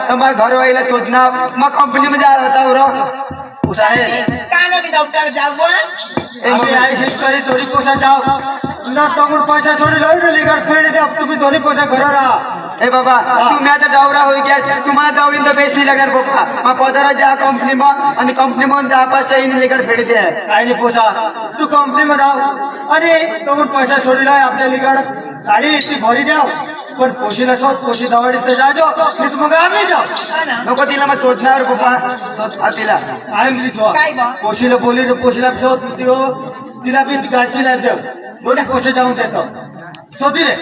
तर मग घर व्हायला शोधणार मग कंपनी मध्ये होता उरो उसाहे काना भी डॉक्टर जाऊ मम्मी आई शेतकरी थोडी पैसा जाओ ना तमुळ पैसा सोडी लई ना लिगाड फेडी दे तुम्ही थोडी पैसा घर राहा ए बाबा तुम्ही आता डावरा होई गया तुम्हाला डावरीन तर बेस नाही लागणार बोका मग पदरा जा कंपनी मा आणि कंपनी मध्ये 10-5 इन लिगाड फेडी दे काय नाही पैसा तू कंपनी मध्ये जाऊ आणि तमुळ पैसा सोडी लई आपल्या लिगाड गाडी ती भरी द्या पण पोशीला शोध पोशी दवाडी तर जाजो नाही तर मग आम्ही जाऊ नको तिला मग शोधणार बाबा शोध तिला आय प्लीज पोशीला बोली पोशीला शोध तिला बी गाडची नाही देव दोन्ही पैसे जाऊन देतो शोधी रे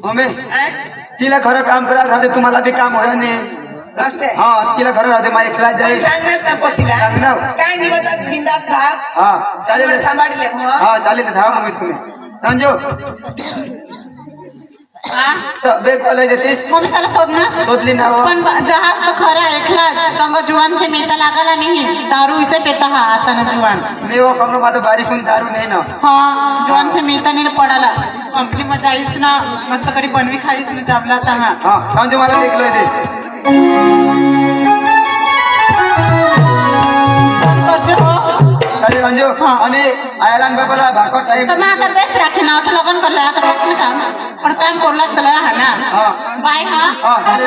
मम्मी तिला खरं काम करायला राहते तुम्हाला बी काम होय नाही हा तिला खरं राहते मला एकला जाईल काय निघत बिंदास धाव हा चालेल सांभाळले हा चालेल धाव मग तुम्ही समजो बेग वाला देतेस मम्मी त्याला शोधना शोधली ना पण जहाज तो खरा ऐकला तंग जुवान से मेता लागला नहीं दारू इसे पेता हा आता ना जुवान मी वो कमनो माझं बारीक होऊन दारू नाही ना हाँ जुवान से मेता नहीं पडाला कंपनी में जाईस ना मस्त करी बनवी खाईस ना जाबला था हा समजो मला देखलोय ते चालेल समजो आणि आयलान बाबाला भाकर टाइम तर मैं आता बेस राखे ना तो लगन करला आता बेस में काम पण काम करला चला हा ना बाय हा चालेल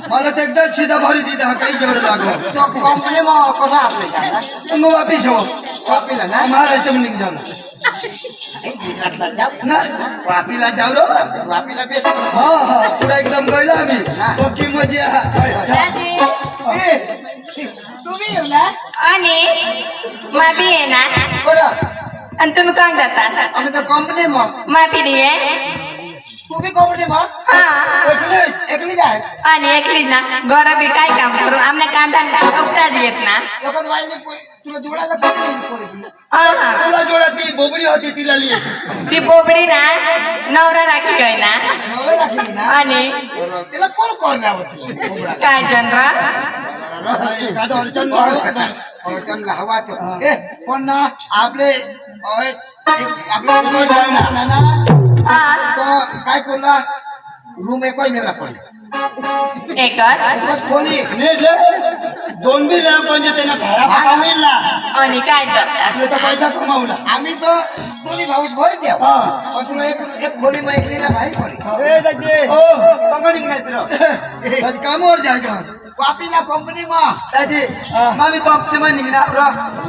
मला तर एकदा सीधा भरी दिला हा काही जेवढं लागो तो कंपनी में कसा आपले का मग वापिस हो वापीला ना महाराष्ट्र निघ जाऊ गुजरातला जाऊ ना वापीला जाऊ रो वापीला बेस्ट हा हा पुढे एकदम गयला आम्ही ओके मजा तुम्ही येऊ ना आणि माबी आहे ना बरं आणि तुम्ही काम जाता आम्ही तर कंपनी मग माबी नाही आहे तुम्ही कंपनी मग हा एकली जाय आणि एकली ना घर बी काय काम करू आमने कांदा उपटा येत ना लोकात वाईने तुला जोडायला कधी नाही पोरगी हा तुला जोडा ती बोबडी होती तिला लिहिली ती बोबडी ना नवरा राखी गय ना नवरा राखली ना आणि तिला कोण करणार होती काय जनरा एखादं अडचण अडचण हवा पण ना आपले आपले ना हा तो काय करला रूम एकच नेला पडला एकर एकच खोली नेले दोन बी लॅम्प म्हणजे त्यांना भाडा मिळला आणि काय करता आपले तर पैसा कमावला आम्ही तो दोन्ही भाऊस भरी द्या पण तुला एक खोली मग एकलीला भारी पडली कामावर जायचं वापीला कंपनी मग दाजी मामी कंपनी मध्ये निघणार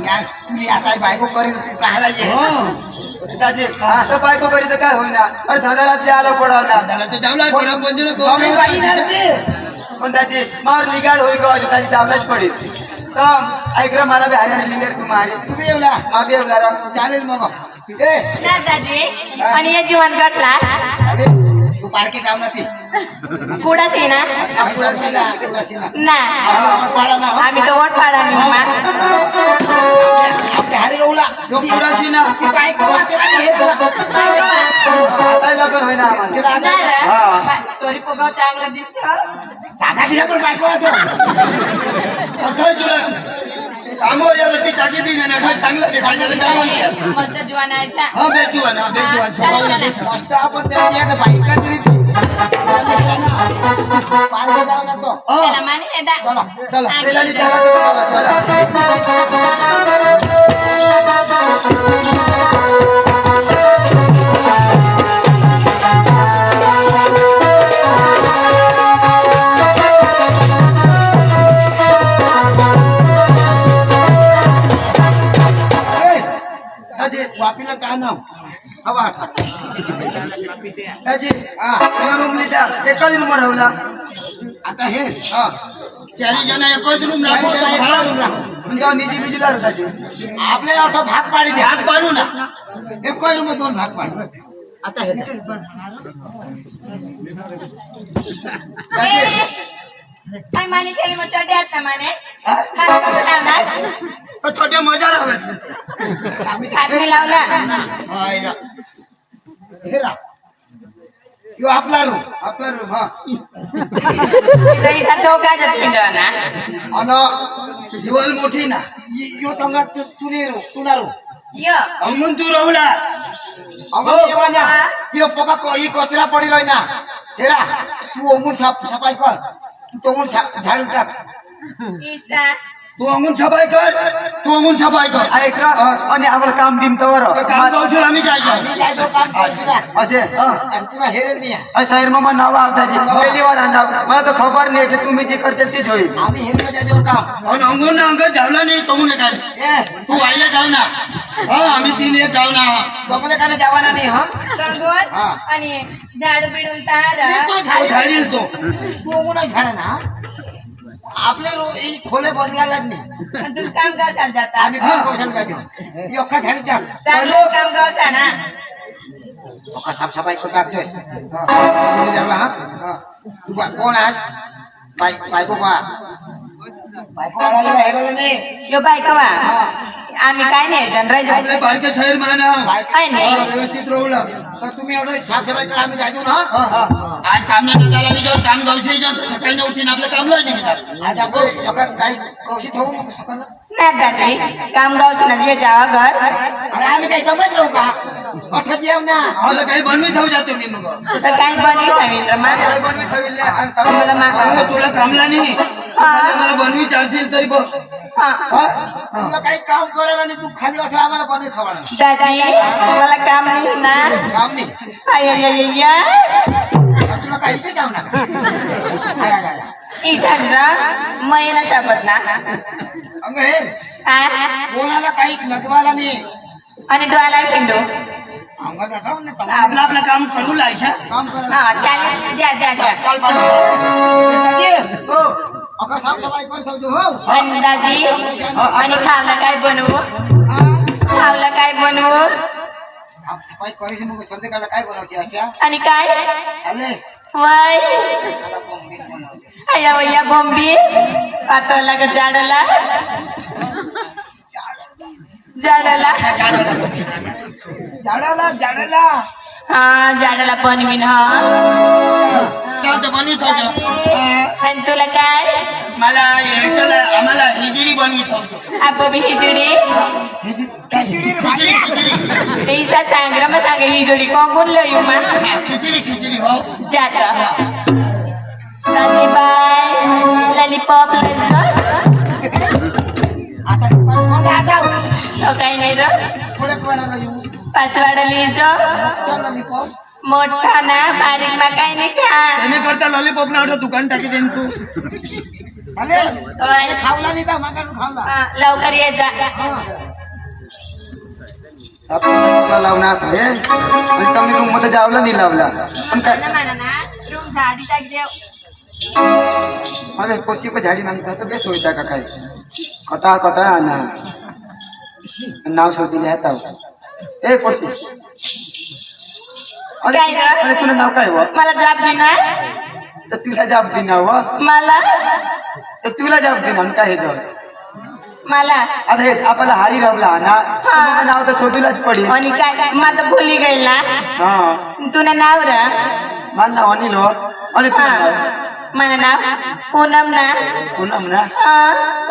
यार तुला आता बायको करेल तू कायला ये दाजी असं बायको करी तर काय होईना अरे धनाला ते आलं पडवणार पण त्याची मार लिगाड होई गो त्याची चावलाच पडेल तर ऐक रे मला बी हरियाणा लिहिणार तू मारे तुम्ही येवला माफी येणार चालेल मग ए ना दादी आणि हे जीवन घटला अरे तू पार्के जाऊ ना ती कुडाची ना ना आम्ही तर वोट पाडा आपल्या हारी रोवला तो पुराशी ना ती बायको वाटेला हे आता लग्न होईना आम्हाला तरी पगाव चांगला दिसतो चांगला दिसा पण बायको वाटो अठ्ठावीस जुलै कामावर यायला ती टाकी दिन चांगलं देखायचं चांगलं मस्त जीवन आहे हा बेजुवान हा बेजुवान मस्त आपण त्या बायका तरी पार्के जाऊ ना तो त्याला माने येता चला चला चला चला वापीला काय नाव हवा दाजी रूम लिहिता एकच रूम राहला आता हे चारी जण एकच रूम राहू म्हणजे निधी बिजी लागू दाजी आपल्याला अर्थ भाग पाडी दे भाग पाडू ना एक रूम दोन भाग पाडू आता हे काय माने केली मग चढे आता माने छोटे मजा राहत हात लावला हे रा यो आपला रूम आपला रूम हा इथं चौकाच्यात पिंडवा ना आणि दिवाल मोठी ना यो तंगा तुना रूम य अंगून तू राहुला अगं येवा ना यो पोका ही कचरा पडी रही ना हेरा तू अंगून सफाई कर तू तंगून झाडून टाक ईसा तू अंगून छपाई कर तू अंगून छपाई कर ऐक रा आणि आम्हाला काम बिम तवर काम कौशल आम्ही जायचो काम करायचं ना असे तुला हेरेल नाही साहेब मामा नाव आवताची पहिली वार नाव मला तर खबर नाही એટલે तुम्ही जे करतील तेच होईल आम्ही हेरेल जायचं काम आणि अंगून ना अंग जावला नाही तंगून काय ए तू आईला जाऊ ना हा आम्ही तीन एक जाऊ ना दोघले काने जावाना नाही हा संगोत हा. आणि झाड बिडून तार तो झाडील तो तू अंगून झाड ना आपले खोले बदलायला नाही तुम्ही काम गावसान जाता आम्ही काम कौशल जायचो योका झाडी टाक चांगलं काम गावसा ना योका साफसफाई करून टाकतोय तुम्ही जावला हा तू कोण आहेस बायको बायको वाढायला हेरवलं नाही यो बाय कवा आम्ही काय नाही जनराज आपले बारके शहर माना काय नाही व्यवस्थित रोवलं तर तुम्ही एवढं साफसफाई करा आम्ही जायचो ना आज काम नाही झाला मी जाऊ काम गावशी जाऊ सकाळी न उठीन आपलं काम नाही निघत आज आपण लोक काही कौशी ठेवू मग सकाळ नाही दादी काम गावसान ये जावा घर अरे आम्ही काही जमत राहू का अठ्ठात येऊ ना मला काही बनवी थाऊ जातो मी मग तर काही बनी रवींद्र मा बनवी थाविले आणि सांग मला मा तुला कामला नाही मला बनवी चालशील तरी बघ तुला काही काम करायला आणि तू खाली अठ्ठा आम्हाला बनवी खावायला दादी मला काम नाही ना काम नाही अय्या आणि तुला काही इथे जाऊ नका ईशांद्र मैना शपथ ना अंग हे कोणाला काही नगवाला नाही आणि डोळा पिंडू अंग दादा आपलं आपलं काम करू लायच्या काम करा हा त्याला द्या द्या द्या चाल अगं साफसफाई करतो तू हो आणि दादी आणि खावला काय बनवू खावला काय बनवू साफसफाई करायची मग संध्याकाळला काय बनवायची अशा आणि काय चालले वाय आता बोंबील बनवते अय्या वय्या बॉम्बी पातळला का झाडाला झाडाला झाडाला हा झाडाला बनवीन हा चालतं बनवी थावतो आणि तुला काय मला यायचं आम्हाला हिजडी बनवी थावतो आपण हिजडी खिचडी रे भाजी. खिचडी तेईसा सांग मग सांग हिजडी कोण लयू मा खिचडी हो जात दादी बाय लॉलीपॉप आता मग आता काही नाही र पुढे कोणाला येऊ पाचवाडा लिहितो चला लिपो मोठा ना बारीक मा काही नाही खा त्याने करता लॉलीपॉप ना दुकान टाकी देईन तू अरे खावला नाही का मग खावला हा, लवकर ये जा आपण लावणार आहे आणि तुम्ही रूम मध्ये जावला नाही लावला पण काय म्हणा ना रूम झाडी टाक देव अरे कोशी को झाडी मागता तर बेस होता का काय कटा ना नाव शोधले आता ए कोशी अरे काय ग? अरे तुला नाव काय हो मला जाब देणार तर तुला जाब देणार हो मला तर तुला जाब देणार काय हे दोष मला आता हे आपल्याला हारी रावला ना तुझं नाव तर शोधूलाच पडेल आणि काय माझं भुली गेल ना हा तुला नाव र माझं नाव अनिल हो आणि तुझं हा नाव माझं नाव पूनम ना पूनम ना हा,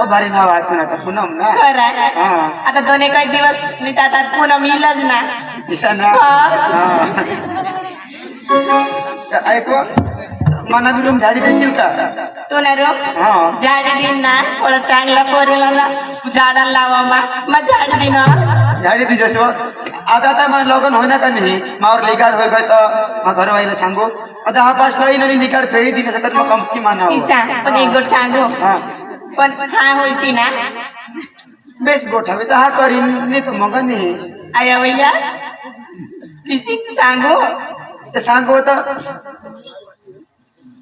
ओ भारी नाव आहे तुला आता पूनम ना खरं आहे. हा आता 2 एक दिवस मी आता पूनम येईलच ना दिसा ना हा. हा ऐको मना बिलून झाडी देशील का तू ना रो हा झाड देईन ना थोडं चांगला पोरेला ना झाडाला लावा मग झाड देईन झाडी दिजस आता मला लग्न होईना का नाही मावर लिगाड होय गय तर मग घरवाईला सांगू आता हा पास कळी नाही लिगाड फेडी दिली सकत मग कंपनी मानावं पण एक गोट सांगू हा पण हा होईची ना बेस गोठावे तर हा करीन नाही तर मग नाही आया भैया किसी सांगू तर सांगू होतं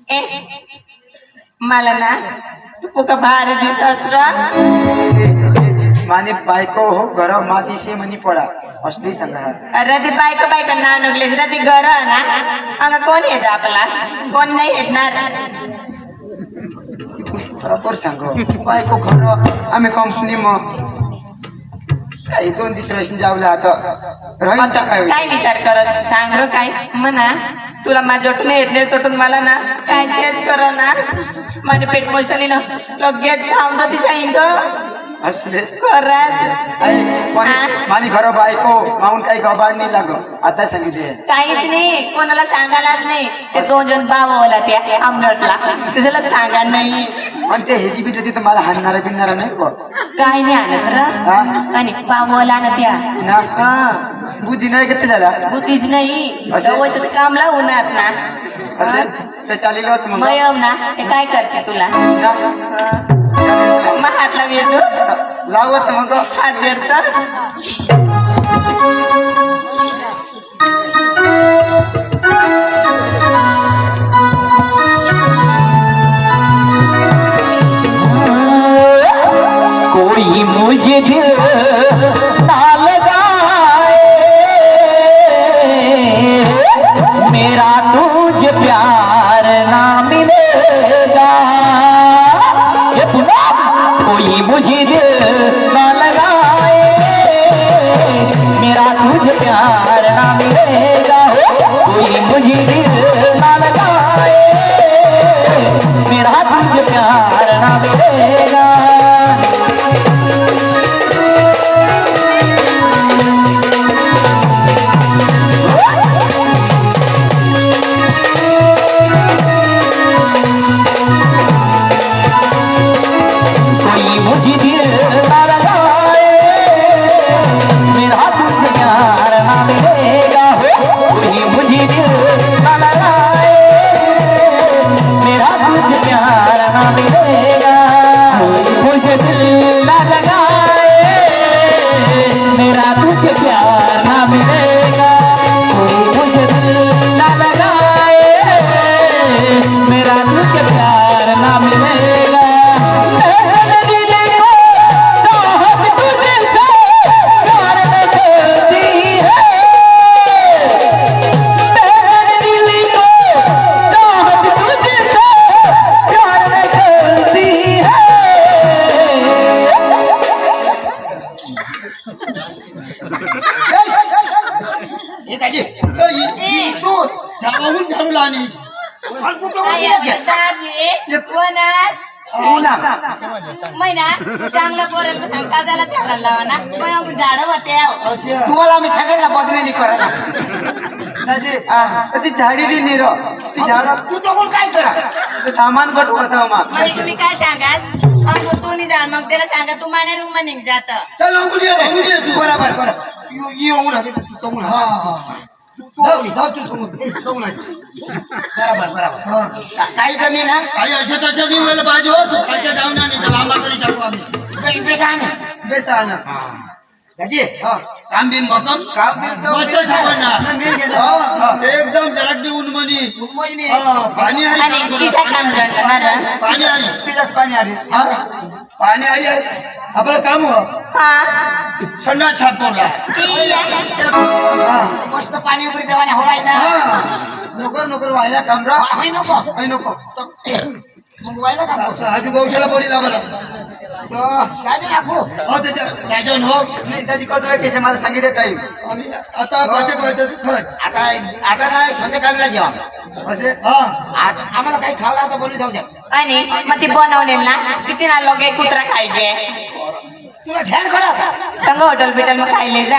ए मला ना तू का बाहेर दिसत माने बायको हो गरम मातीशी मनी पडा असली सांगा रती बायको बायको नाव नकलेस रती घर ना अंग कोण येत आपला कोण नाही येणार बरोबर सांगो बायको खरं आम्ही कंपनी मग काही 2 वर्ष जावला आता राहील आता तर काय होईल? काय विचार करत सांग रे काय म्हणा तुला माझ्यातून येत नाही तोटून मला ना काय तेच कर ना माझे पेट मोसली ना लगेच थांबतो तिच्या इंग असले खरंच मानी घर बायको माऊन काही गबाड नाही लाग आता सांगितले काहीच नाही कोणाला सांगायलाच नाही ते 2 जण बाबाला त्या आमरटला त्याला सांगा नाही आणि ते हेजी बी तिथं मला हाणणारा बिनणारा नाही गो काय नाही आणत हा? र आणि बाबाला ना त्या ना हा बुद्धी नाही किती झाला बुद्धीच नाही असं? तर काम लावणार ना असं ते चालेल होत मग मयम ना हे काय करते तुला ना? मग हातला वेळ लावत मग हात देत कोई मुझे दिल ना लगाए मेरा तुझे प्यार ना मिलेगा ये सुनो कोई मुझे दिल ना लगाए मेरा तुझे प्यार ना मिलेगा कोई मुझे दिल ना लगाए मेरा तुझे प्यार ना मिलेगा कोई मुझे दिल ना लगाए मेरा तुझे प्यार ना मिलेगा कोई मुझे दिल ना लगाए मेरा तुझे प्यार ना मिलेगा कोई मुझे दिल ना लगाए मेरा तुझे प्यार ना मिलेगा कोई मुझे दिल ना लगाए मेरा तुझे प्यार ना मिलेगा मेरे दिल को चाहत तुझसे प्यार में चलती है मेरे दिल को चाहत तुझसे प्यार में चलती है हे त्याची तू झाडून झाडू लावली आणि तू तो हो ना महिना चांगलं पोराला सांग का त्याला झाडाला लावा ना मग झाड होते तुम्हाला आम्ही सांगायला बदली नाही करायला दाजी ती झाडी दी निरो ती झाड तू तो कोण काय करा ते सामान कट होतं मग मग तुम्ही काय सांगाल मग तू नाही जा मग त्याला सांगा तू माझ्या रूम मध्ये निघ जात चल अंगुली ये तू बरोबर बरोबर ये अंगुल हाते तू अंगुल हा हा काही कमी ना काही अशा तशा नाही व्हायला पाहिजे हो तू खालच्या जाऊन आणि त्याला आंबा तरी टाकू आम्ही बेस आहे ना दाजी हा. काम बिन बघम काम बिन तर- मस्त सापडणार मी गेलो. हा, एकदम जरा बी उन्मनी पाणी हरी आणि काम करू. तिचा काम जडणार पाणी हरी पिजात पाणी आले हा, पाणी हरी आपलं काम हो हा संडास साफ पडला मस्त पाणी उकरी देवाने होळायला नोकर नोकर व्हायला कामरा होय नको आई नको मग व्हायला का आजू गौशाला पोरी लावला हो त्याच्या हो नाही त्याची कदर आहे केसे मला सांगितलं टाईम आम्ही आता बचत व्हायचं खरंच आता आता काय संध्याकाळला जेवा असे हा आता आम्हाला काही खावला आता बोलू जाऊ द्या आणि मग ती बनवले ना किती ना लोक कुत्रा खायचे तुला ध्यान खडा तंग हॉटेल बिटल मग खायले जा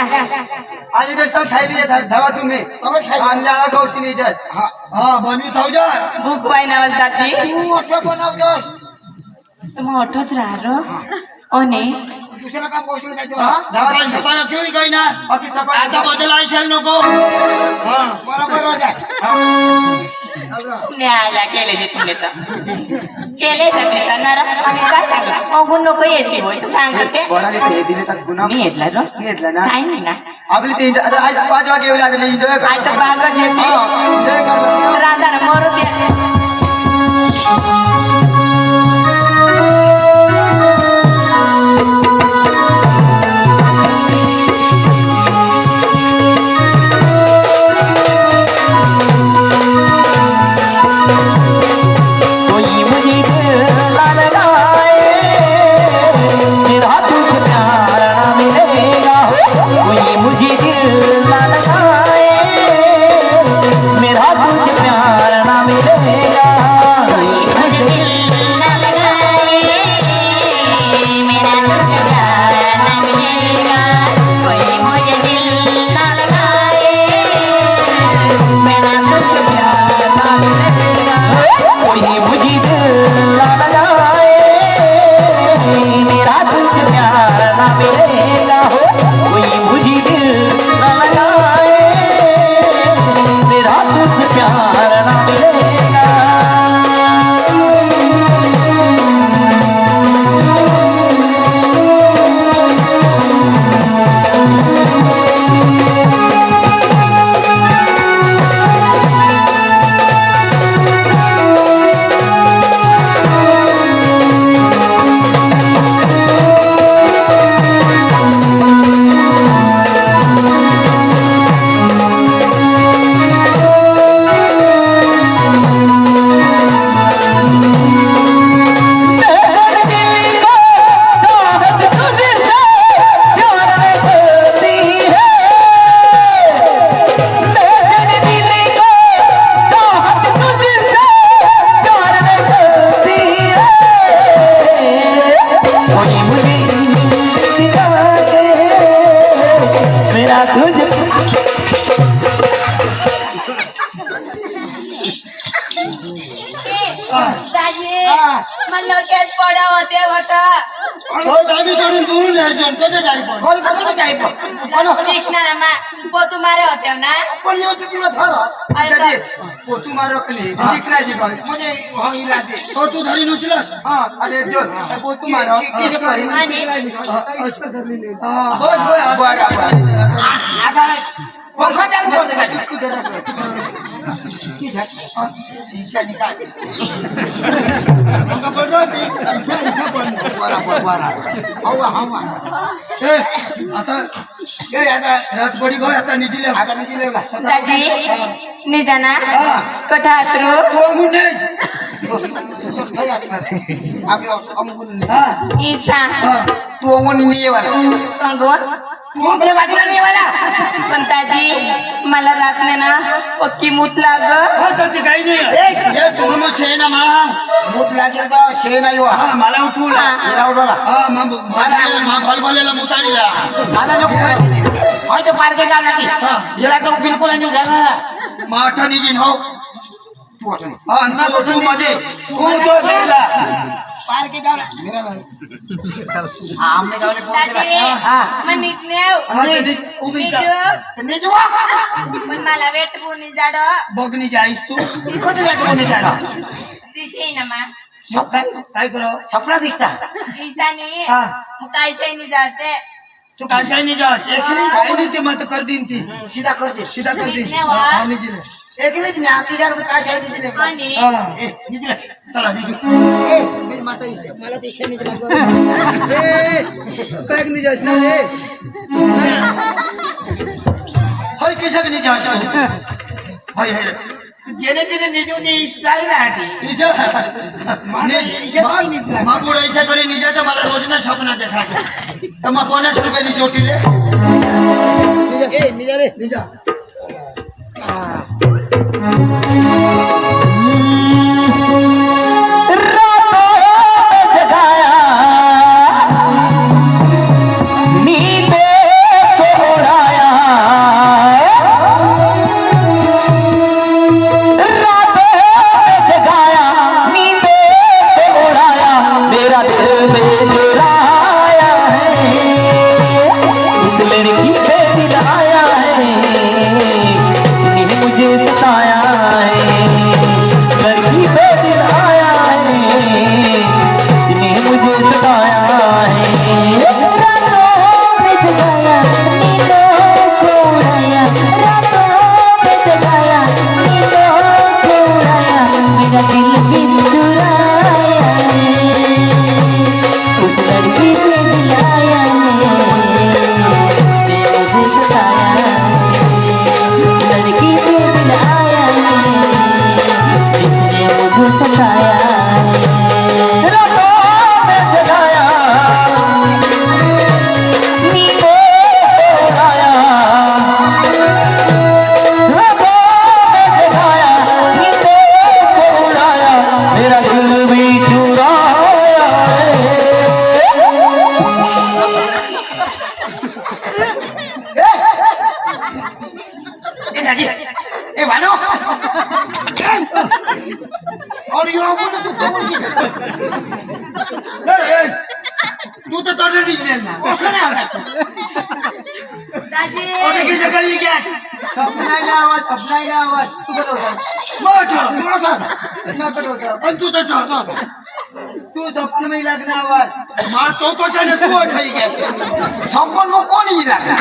आणि दिवसात खायली धावा तुम्ही तवच खायली. आणल्याला गौशी नाही जास्त हा हा बनवी थाव जा भूक पाय नवलताची तू मोठं बनवतोस मोठंच राहिलो ओने दुसरं काम गोष्ट सफाई सफाई केव्ही काही ना बाकी सफाई आता बदल आयशाल नको हा बरोबर रोजा न्यायला केले जे तुले तर केले तर ते करणार आणि काय सांगलं अगून नको येशी होय तू सांगत ते कोणाने ते दिले तर गुन्हा मी घेतला रो मी घेतला ना काय नाही ना आपली ते आता आज 5 वागे येऊ लागले एन्जॉय आज तर बागच येते एन्जॉय करतो राधा ना मरू दे कोई मुझे दिल ना लगाए मेरा तुझे प्यार ना मिलेगा मला लगेच पडा होते बट तो जामी करून दुरून यायचं कधी जाई पण कोणी कोणी जाई पण दिसणार मा पोतू मारे होते ना पण येऊ तिला धर कधी पोतू मारो कली शिकराजी पण म्हणजे हो इरादे तो तू धरी नुचलस हां अरे जो पोतू मारो किती करी असं धरली हां बस आता पंखा चालू कर दे पाहिजे तू जरा की झालं इच्छा निकाल मग पडलो ते इच्छा पण हवा ए आता ए आता रात पडी गो आता निजिले आता मी दिले दादी निदाना कठात्रो कोमुने आपले अमगुल हां ईसा तू अमगुल नाही वाला कंगोन तू आपल्या बाजूला नाही वाला पण दादी मला रातले ना पक्की मूत लाग हां तर ते काही नाही ये तू मग शेना मा मूत लागेल तर शे नाही वा हां मला उठवला हिला उडवला हां मा भलभलेला मुताडीला मला नको और तो पार्के जाऊ नकी हिला तो बिलकुल नाही उठायला माठा निजिन हो तू उठ हां तू मध्ये तू तो बेला पार्के जाऊ ना मेरा हां हमने गावले फोन दादी केला हां मन निकनेव हां ते उभी जा नाही जुवा पण मला वेट कोणी जाड बघनी जाईस तू कधी भेटू नाही जाणा दिसे ना मा सपना काय करो सपना दिसता ईसानी हां काय से नहीं जाते तू काय नाही जा एकली काही ते मत कर दिन ती सीधा कर दे सीधा कर दी निजने वा. हां निजिले एक नहीं मैं आपकी जान में का शायद दिले आणि हां ए निजिले चला निजू ए मेरी माता इसे मला ते इच्छा नाही लागो ए काय निजास ना रे होय केशक निजास होय होय जेने जेने निजो ने स्टाइल आहे ईशा माने ईशा मा बुडा ईशा करी निजा तर मला रोज ना सपना देखायचे तर मग 50 रुपये नि जोटीले ए निजा रे निजा और यो बोल तू तो बोल तू तर तोडले निजले ना कुठे नाही आला तू दादी ओटे किसे करी क्या सपनायला आवाज तू बरोबर मोठा नकट होता आणि तू तर ठेवतो तू स्वप्न में लगना आवाज मा तो त्याने तू ठई गया संपन मग कोणी लागला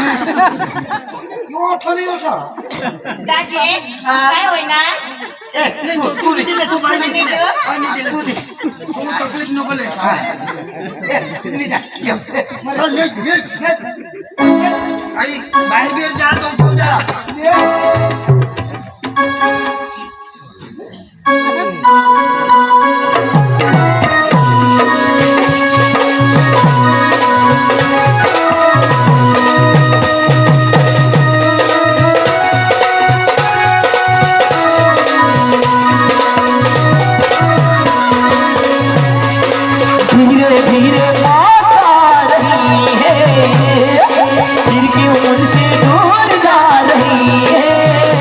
यो ठरी होता दादी काय होईना ए नाही तू निजले तू आणि निजले तू? आणि निजले तू तकलीफ नको ले ए निजा ये मला ले आई बाहेर बिर जा तो जा धीरे धीरे बात आ रही है फिर क्यों मुझसे दूर जा रही है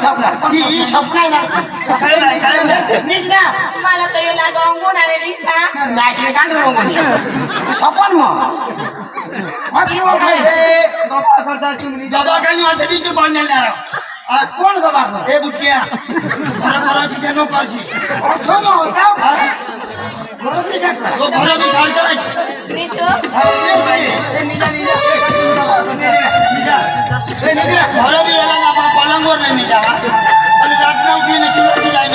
स्वप्न ही स्वप्न आहे ना नीच ना मला तर येऊ लागं अंगून आलेली ना नाशिक कांड सपन मग येऊ काय दबा काही वाटत तिचे बांधणार कोण दबा ए बुटक्या घरा घराशी जनो करशी अठो न होता बरोबर नाही सांगता तो घरा मी सांगतोय नीचो घरा बी याला ना आपण पलंगवर नाही निघा आणि रात्र उठी नाही चिवची जाय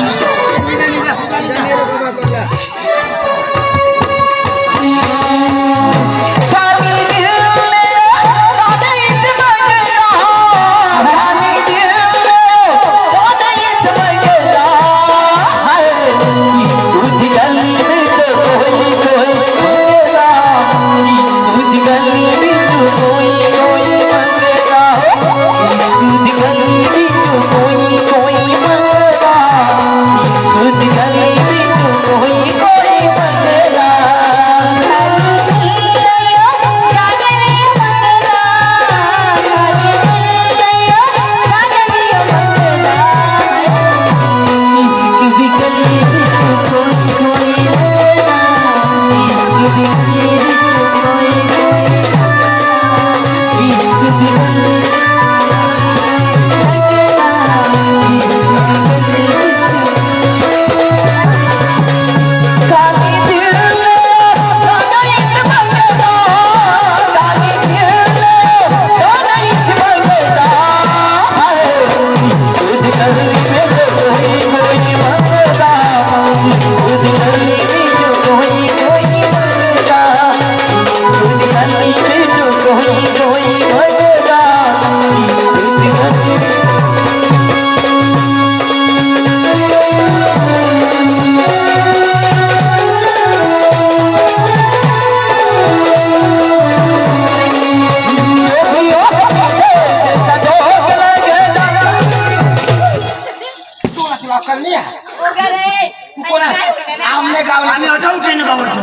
आमने गावला आम्ही अटवून ट्रेन गावाचं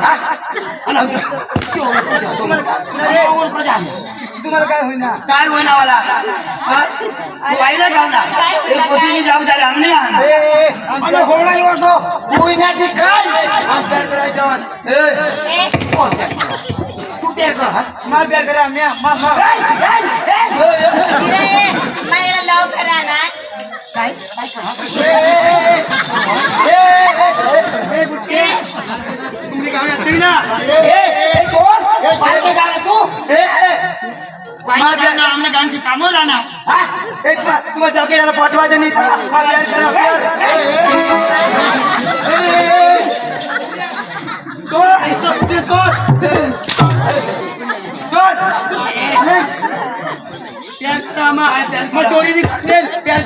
तुम्हाला काय होईना काय होईना मला पाहिलं गावला एक पोतीची जबाबदारी आमने आम्ही होणार एवढं होईनाची काय तू पेर कर मार प्यार करा आम्ही मला लवकर आणा काय तुम्ही गाव येत नाही ना आमने गावची कामं राहणार तुम्हाला जागे याला पाठवायचं नाही मार प्यार करा मग चोरी निघेल प्यार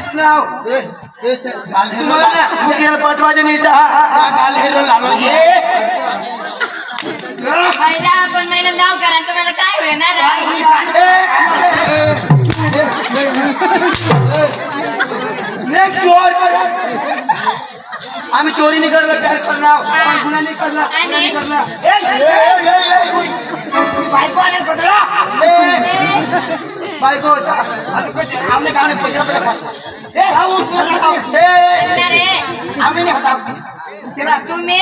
तुम्हाला ना पाठवायचं नाही गाल हेलो लालो पहिला आपण मला लवकर आणा तुम्हाला काय होणार आम्ही चोरी नाही करलं प्यार करणार गुन्हा नाही करला नाही करला बायको आले कचरा बायको होता आमने गावने पैसे आम्ही नाही खाता तेरा तुम्ही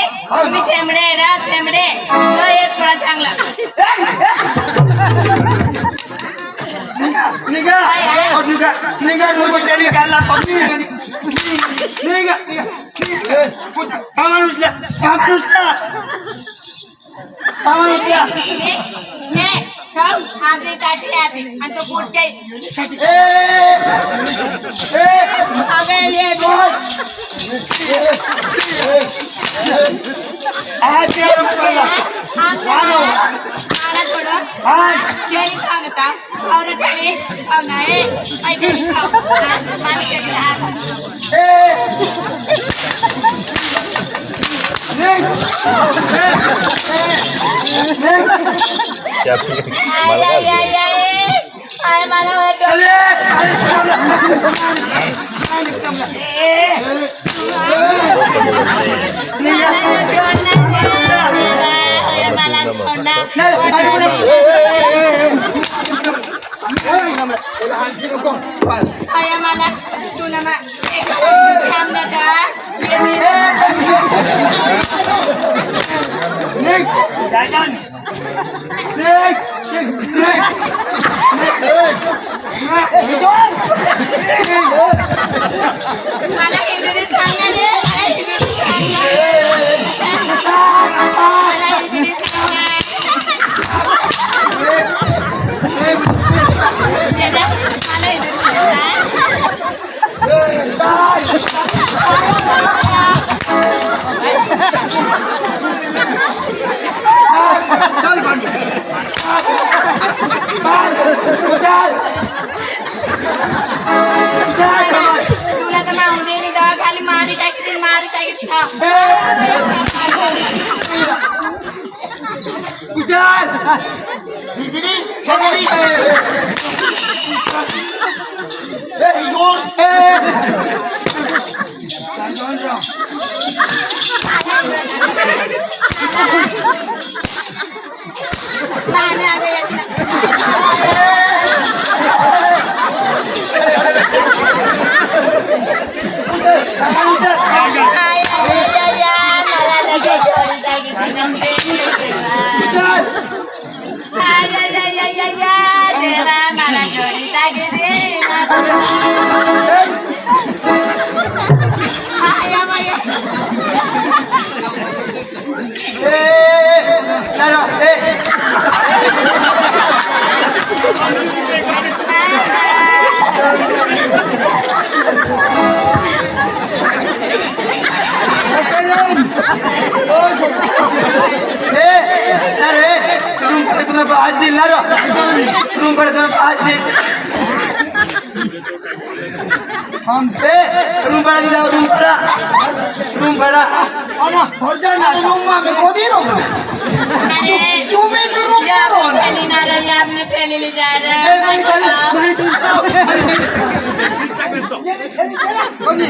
शेंबडे रा शेंबडे तो एक थोडा चांगला निघा निघा निघा त्यांनी गायला निघा सामान उचल्या सामान उचल्या सामान उचल्या ने खाऊ आधी काठी आधी आणि तो पोट काही अबे ये बोल मला थोडं काही खाऊ नका खाऊ नका रे खाऊ नाही ऐकून खाऊ मला तुला खिचडी खिचडी ए योर तुम्हें आज दिन ना रो तुम पर तुम्हें आज दिन हम पे रूम बड़ा दिला रूम बड़ा ana hoja na rumma me kodi ro तुम्हें तो रूम रो आपने पहले ले जा रहे ये छेली चला बनी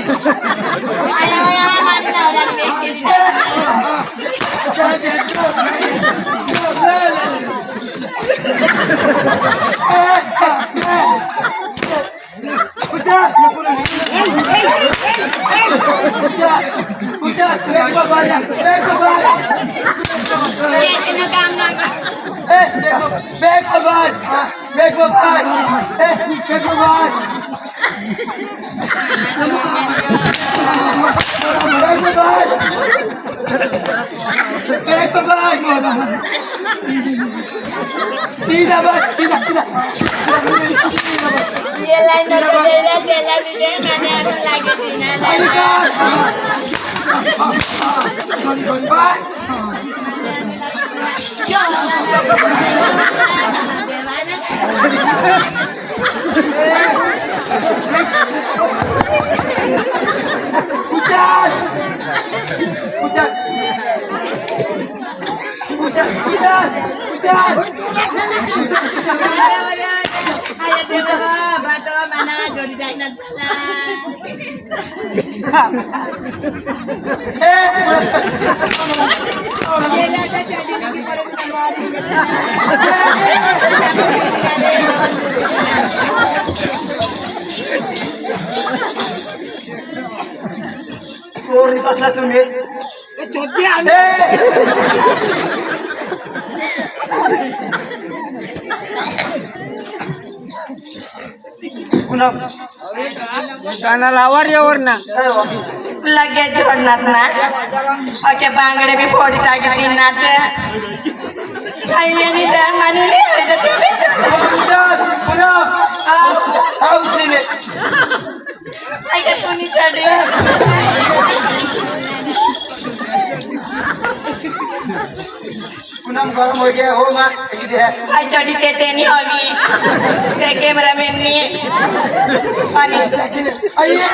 सीधा बस सीधा सीधा ये लाइन चला दीजिए मैंने ऐसा लागे दीना चोर निकलता तुम्हें चौथे आने गाना लावा रे और ना लगेच जोडणार ना ओके बांगडे बी फोडी टाकी दिनात खायल्याने त्या मानले ऐका कोणी चढे पूनम गरम हो गया हो मां किती है आई चढी ते त्यांनी हवी ते कॅमेरामॅननी आणि आइए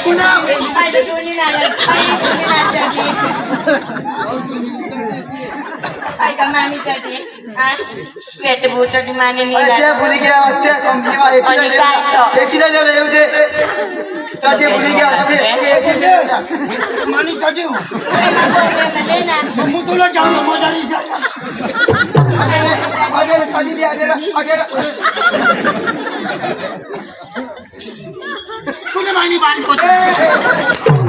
पूनम आई तर कोणी नाही आई का मानी चढी हा वेट बोचडी मानी अरे नाही भूल गया अत्ते कंपनी में आणि काय तो एक दिन ले ले दे सटे भूल गया अत्ते एक दिन मानी साठी हो ले ना मुतुला जाऊन मजा नाही आगे काढी दे आगे तुझे मानी बांध